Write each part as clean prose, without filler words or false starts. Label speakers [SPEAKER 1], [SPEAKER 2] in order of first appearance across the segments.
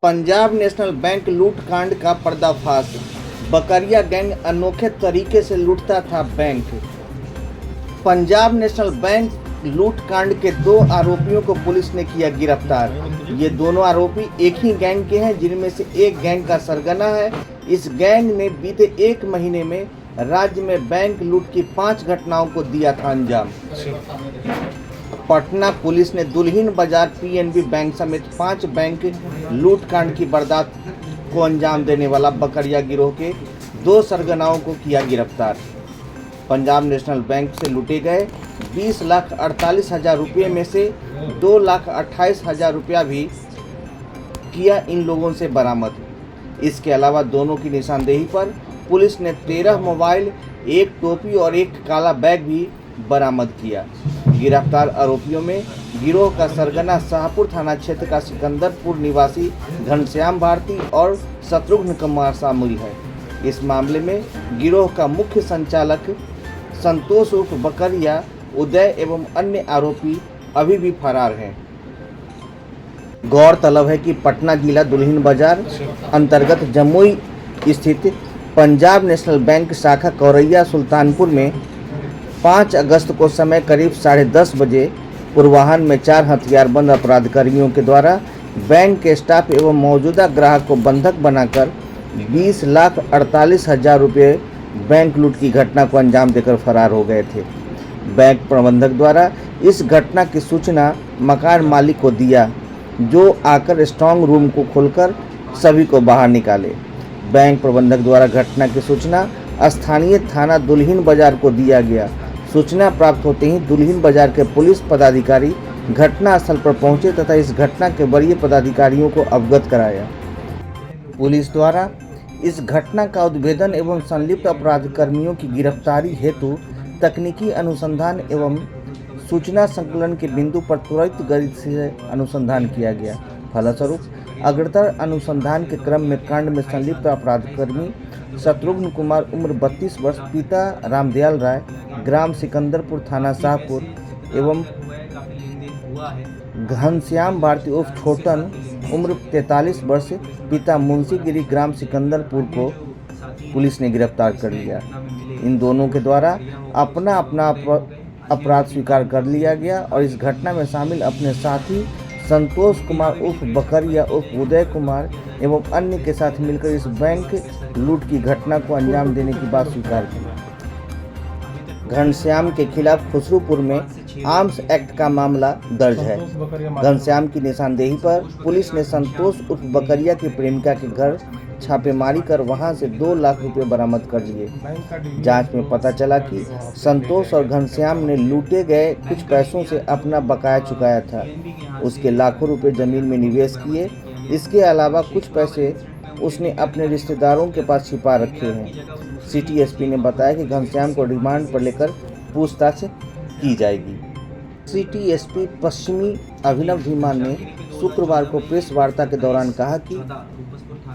[SPEAKER 1] Punjab national bank लूटकांड का पर्दाफाश। बकरिया गैंग अनोखे तरीके से लूटता था बैंक। पंजाब नेशनल बैंक लूटकांड के 2 आरोपियों को पुलिस ने किया गिरफ्तार। ये दोनों आरोपी एक ही गैंग के हैं, जिनमें से एक गैंग का सरगना है। इस गैंग ने बीते 1 महीने में राज्य में बैंक लूट की 5 घटनाओं को दिया था अंजाम। पटना पुलिस ने दुल्हिन बाजार पीएनबी बैंक समेत 5 बैंक लूटकांड की वारदात को अंजाम देने वाला बकरिया गिरोह के 2 सरगनाओं को किया गिरफ्तार। पंजाब नेशनल बैंक से लूटे गए 20,48,000 रुपये में से 2,28,000 रुपया भी किया इन लोगों से बरामद। इसके अलावा दोनों की निशानदेही पर पुलिस ने 13 मोबाइल, 1 टोपी और 1 काला बैग भी बरामद किया। गिरफ्तार आरोपियों में गिरोह का सरगना शाहपुर थाना क्षेत्र का सिकंदरपुर निवासी घनश्याम भारती और शत्रुघ्न कुमार शामिल है। इस मामले में गिरोह का मुख्य संचालक संतोष उर्फ बकरिया, उदय एवं अन्य आरोपी अभी भी फरार हैं। गौरतलब है कि पटना जिला दुल्हिन बाजार अंतर्गत जमुई स्थित पंजाब नेशनल बैंक शाखा कौरैया सुल्तानपुर में 5 अगस्त को समय करीब 10:30 बजे पूर्वाह्न में 4 हथियारबंद अपराधकर्मियों के द्वारा बैंक के स्टाफ एवं मौजूदा ग्राहक को बंधक बनाकर 20,48,000 रुपये बैंक लूट की घटना को अंजाम देकर फरार हो गए थे। बैंक प्रबंधक द्वारा इस घटना की सूचना मकान मालिक को दिया, जो आकर स्ट्रांग रूम को खोलकर सभी को बाहर निकाले। बैंक प्रबंधक द्वारा घटना की सूचना स्थानीय थाना दुल्हिन बाजार को दिया गया। सूचना प्राप्त होते ही दुल्हिन बाजार के पुलिस पदाधिकारी घटना स्थल पर पहुंचे तथा इस घटना के वरीय पदाधिकारियों को अवगत कराया। पुलिस द्वारा इस घटना का उद्भेदन एवं संलिप्त अपराधकर्मियों की गिरफ्तारी हेतु तकनीकी अनुसंधान एवं सूचना संकलन के बिंदु पर त्वरित गति से अनुसंधान किया गया। फलस्वरूप अग्रतर अनुसंधान के क्रम में कांड में संलिप्त अपराधकर्मी शत्रुघ्न कुमार उम्र 32 वर्ष, पिता रामदयाल राय, ग्राम सिकंदरपुर, थाना शाहपुर एवं घनश्याम भारती उर्फ छोटन उम्र 43 वर्ष, पिता मुंशीगिरी, ग्राम सिकंदरपुर को पुलिस ने गिरफ्तार कर लिया। इन दोनों के द्वारा अपना अपराध स्वीकार कर लिया गया और इस घटना में शामिल अपने साथी संतोष कुमार उर्फ बकरिया उर्फ उदय कुमार एवं अन्य के साथ मिलकर इस बैंक लूट की घटना को अंजाम देने की बात स्वीकार की। घनश्याम के खिलाफ खुसरूपुर में आर्म्स एक्ट का मामला दर्ज है। घनश्याम की निशानदेही पर पुलिस ने संतोष उर्फ बकरिया की प्रेमिका के घर छापेमारी कर वहां से 2 लाख रुपए बरामद कर लिए। जांच में पता चला कि संतोष और घनश्याम ने लूटे गए कुछ पैसों से अपना बकाया चुकाया था। उसके लाखों रुपए जमीन में निवेश किए। इसके अलावा कुछ पैसे उसने अपने रिश्तेदारों के पास छिपा रखे हैं। सिटी एसपी ने बताया कि घनश्याम को रिमांड पर लेकर पूछताछ की जाएगी। सिटी एसपी पश्चिमी अभिनव धीमान ने शुक्रवार को प्रेस वार्ता के दौरान कहा कि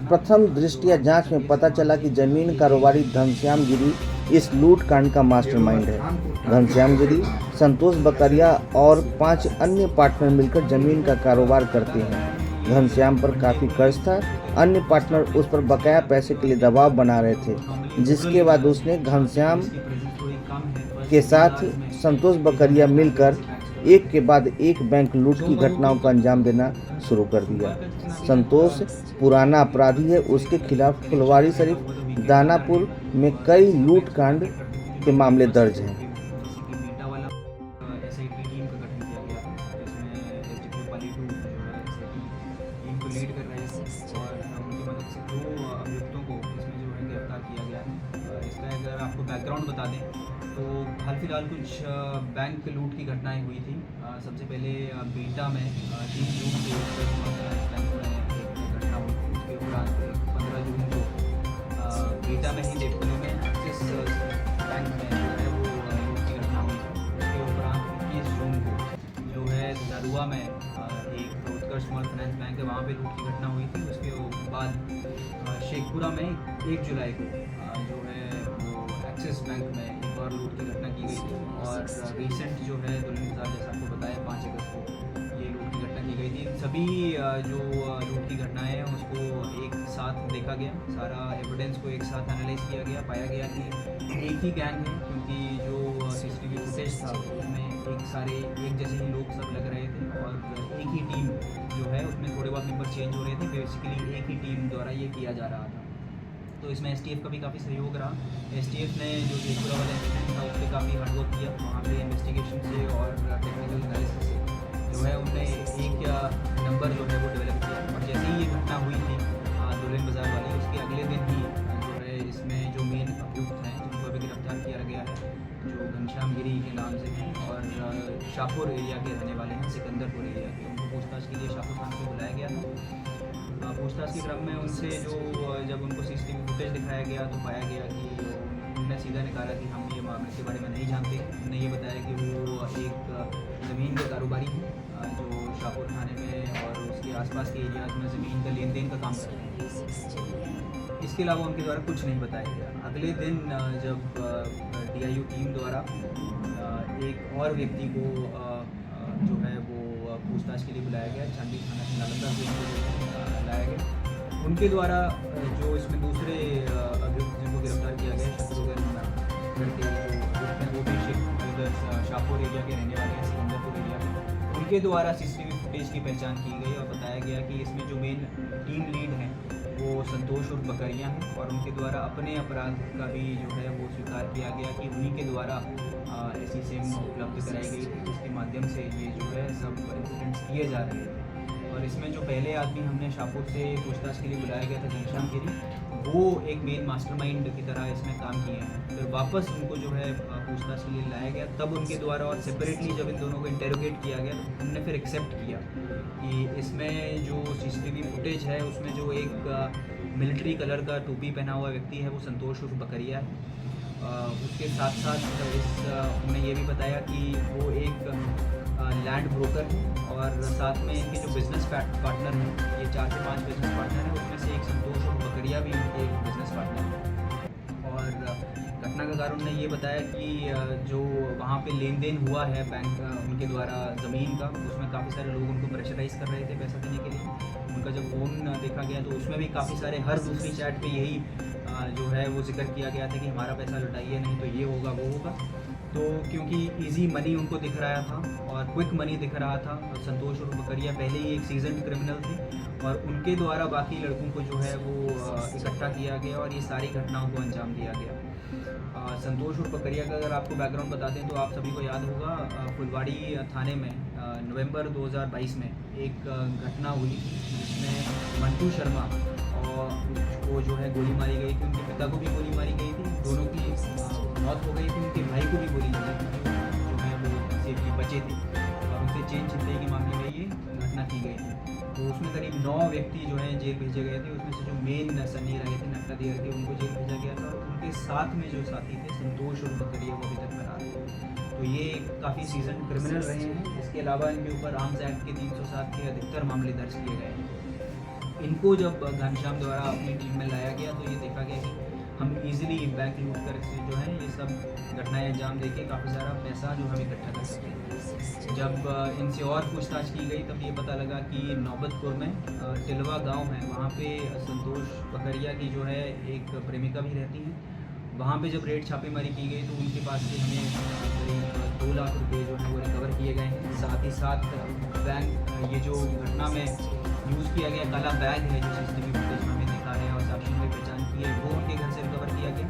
[SPEAKER 1] प्रथम दृष्टया जांच में पता चला कि जमीन कारोबारी घनश्याम गिरी इस लूट कांड का मास्टरमाइंड है। घनश्याम गिरी, संतोष बकरिया और 5 अन्य पार्टनर मिलकर जमीन का कारोबार करते हैं। घनश्याम पर काफ़ी कर्ज था। अन्य पार्टनर उस पर बकाया पैसे के लिए दबाव बना रहे थे, जिसके बाद उसने घनश्याम के साथ संतोष बकरिया मिलकर एक के बाद एक बैंक लूट की घटनाओं को अंजाम देना शुरू कर दिया। संतोष पुराना अपराधी है। उसके खिलाफ फुलवारी शरीफ, दानापुर में कई लूट कांड के मामले दर्ज हैं।
[SPEAKER 2] लीड कर रहे हैं और उनकी मदद से 2 अभियुक्तों को इसमें जो है गिरफ्तार किया गया है। इसका अगर आपको बैकग्राउंड बता दें तो हाल फिलहाल कुछ बैंक लूट की घटनाएं हुई थी। सबसे पहले बीटा में 3 जून को बैंक में एक घटना हुई। उसके उपरांत 15 जून को बीटा में ही लेफ्टिनेंट में एक्सिस बैंक में जो है वो लूट की घटना हुई। उसके उपरांत 21 जून को जो है दरुआ में एक उत्कर्ष स्मॉल फाइनेंस बैंक है, वहाँ पे लूट की घटना हुई थी। उसके बाद शेखपुरा में 1 जुलाई को जो है वो एक्सिस बैंक में एक और लूट की घटना की गई थी। और रिसेंट जो है दुल्हिन बाजार, जैसा आपको बताया, 5 अगस्त को ये लूट की घटना की गई थी। सभी जो लूट की घटनाएं हैं उसको एक साथ देखा गया, सारा एविडेंस को एक साथ एनालाइज किया गया, पाया गया कि एक ही गैंग है, क्योंकि जो सीसीटीवी फुटेज था उसमें एक जैसे ही लोग सब लग रहे थे और एक ही टीम जो है उसमें थोड़े बहुत मेंबर चेंज हो रहे थे, बेसिकली एक ही टीम द्वारा ये किया जा रहा था। तो इसमें एसटीएफ का भी काफ़ी सहयोग रहा। एसटीएफ ने जो शेखपुरा वाला इंसिडेंट था उस पर काफ़ी हार्डवर्क किया, वहाँ पे इन्वेस्टिगेशन से और टेक्निकल एनालिसिस से जो है उन्होंने एक नंबर जो है वो डेवलप किया। और जैसे ही ये घटना हुई थी दुल्हिन बाज़ार वाली, उसके अगले दिन ही जो है इसमें जो मेन अभियुक्त हैं जिनको अभी गिरफ्तार किया गया है, जो घनश्याम गिरी के नाम से हैं और शाहपुर एरिया के रहने वाले हैं, सिकंदरपुर एरिया के, उनको पूछताछ के लिए शाहपुर थाने पे बुलाया गया था। पूछताछ के क्रम में उनसे जब उनको सीसीटीवी फुटेज दिखाया गया तो पाया गया कि उन्होंने सीधा निकाला कि हम ये मामले के बारे में नहीं जानते। उन्होंने ये बताया कि वो एक ज़मीन के कारोबारी हैं जो शाहपुर थाने में और उसके आसपास के एरियाज में ज़मीन का लेन देन का काम करते हैं। इसके अलावा उनके द्वारा कुछ नहीं बताया गया। अगले दिन जब DIU टीम द्वारा एक और व्यक्ति को जो है वो पूछताछ के लिए बुलाया गया, चांदी थाना से नालंदा से लाया गया। उनके द्वारा जो इसमें दूसरे अभियुक्त जिनको गिरफ्तार किया गया, शत्रुघ्न करके जो वो भी शाहपुर एरिया के रहने वाले हैं, सिकंदरपुर एरिया के, उनके द्वारा सीसीटीवी फुटेज की पहचान की गई और बताया गया कि इसमें जो मेन टीम लीड हैं वो संतोष उर्फ बकरिया हैं और उनके द्वारा अपने अपराध का भी जो है वो स्वीकार किया गया कि उन्हीं के द्वारा ऐसी सिम उपलब्ध कराई गई थी, जिसके माध्यम से ये जो है सब इंसिडेंट्स किए जा रहे थे। और इसमें जो पहले आदमी हमने शाहपुर से पूछताछ के लिए बुलाया गया था, घनश्याम गिरी, वो एक मेन मास्टरमाइंड की तरह इसमें काम किए हैं। फिर वापस उनको जो है पूछताछ के लिए लाया गया, तब उनके द्वारा और सेपरेटली जब इन दोनों को इंटेरोगेट किया गया तो उनने फिर एक्सेप्ट किया कि इसमें जो सीसीटीवी फुटेज है उसमें जो एक मिलिट्री कलर का टोपी पहना हुआ व्यक्ति है वो संतोष उर्फ बकरिया है। उसके साथ साथ उन्हें ये भी बताया कि वो एक लैंड ब्रोकर है और साथ में इनके जो बिज़नेस पार्टनर हैं, ये 4 से 5 बिज़नेस पार्टनर हैं, उसमें से एक संतोष और बकरिया भी उनके एक बिज़नेस पार्टनर हैं। और घटना का कारण उन्होंने ये बताया कि जो वहाँ पे लेन देन हुआ है बैंक उनके द्वारा ज़मीन का, उसमें काफ़ी सारे लोग उनको प्रेशराइज़ कर रहे थे पैसा देने के लिए। उनका जब फ़ोन देखा गया तो उसमें भी काफ़ी सारे हर दूसरी चैट पे यही जो है वो जिक्र किया गया था कि हमारा पैसा लौटाइए, नहीं तो ये होगा वो होगा। तो क्योंकि इजी मनी उनको दिख रहा था और क्विक मनी दिख रहा था, और संतोष और बकरिया पहले ही एक सीजन क्रिमिनल थे और उनके द्वारा बाकी लड़कों को जो है वो इकट्ठा किया गया और ये सारी घटनाओं को अंजाम दिया गया। संतोष और बकरिया का अगर आपको बैकग्राउंड बता दें तो आप सभी को याद होगा, फुलवाड़ी थाने में नवंबर 2022 में एक घटना हुई थी जिसमें मंटू शर्मा और वो जो है गोली मारी गई थी, उनके पिता को भी गोली मारी गई थी, दोनों की मौत हो गई थी, उनके भाई को भी गोली लगी थी जो है वो सेफली बचे थे और उनसे चेन छिनतई के मामले में ये घटना की गई थी। तो उसमें करीब 9 व्यक्ति जो हैं जेल भेजे गए थे, उसमें से जो मेन सन्नी रहे थे नक्का देर के, उनको जेल भेजा गया था और उनके साथ में जो साथी थे संतोष और बकरिया वो अभी तक फरार थे। तो ये काफ़ी सीजन क्रिमिनल रहे हैं। इसके अलावा इनके ऊपर आर्म्स एक्ट के 307 के अधिकतर मामले दर्ज किए गए हैं। इनको जब घनश्याम द्वारा अपनी टीम में लाया गया तो ये देखा गया कि हम इजीली बैंक लूट कर जो है ये सब घटनाएं अंजाम देके काफ़ी सारा पैसा जो हम इकट्ठा कर सकते हैं। जब इनसे और पूछताछ की गई तब ये पता लगा कि नौबतपुर में टिलवा गांव है, वहाँ पे संतोष बकरिया की जो है एक प्रेमिका भी रहती हैं। वहाँ पे जब रेड छापेमारी की गई तो उनके पास से हमें करीब 2 लाख रुपये जो है वो रिकवर किए गए हैं। साथ ही साथ बैंक ये जो घटना में यूज़ किया गया काला बैग है जो सीसीटीवी फुटेज में हमें दिखा है और साक्षियों ने पहचान की है, वो उनके घर से रिकवर किया गया।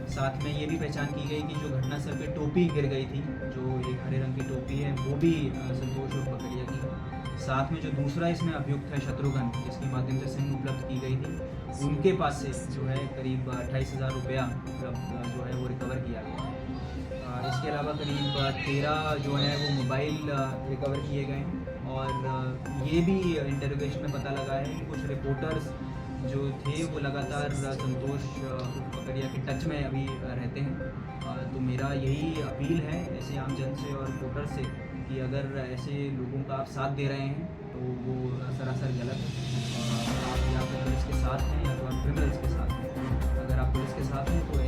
[SPEAKER 2] साथ में ये भी पहचान की गई कि जो घटना स्थल पे टोपी गिर गई थी, जो एक हरे रंग की टोपी है, वो भी संतोष और बकरिया की है। साथ में जो दूसरा इसमें अभियुक्त है शत्रुघ्न, जिसके माध्यम से सिम उपलब्ध की गई थी, उनके पास से जो है करीब 28,000 रुपया जो है वो रिकवर किया गया। इसके अलावा करीब 13 जो है वो मोबाइल रिकवर किए गए हैं और ये भी इंटरोगेशन में पता लगा है कि कुछ रिपोर्टर्स जो थे वो लगातार संतोष बकरिया के टच में अभी रहते हैं। तो मेरा यही अपील है ऐसे आम जन से और रिपोर्टर से कि अगर ऐसे लोगों का आप साथ दे रहे हैं तो वो सरासर गलत है। आप या तो पुलिस के साथ हैं या तो आप क्रिमिनल्स के साथ हैं। अगर आप पुलिस के साथ हैं तो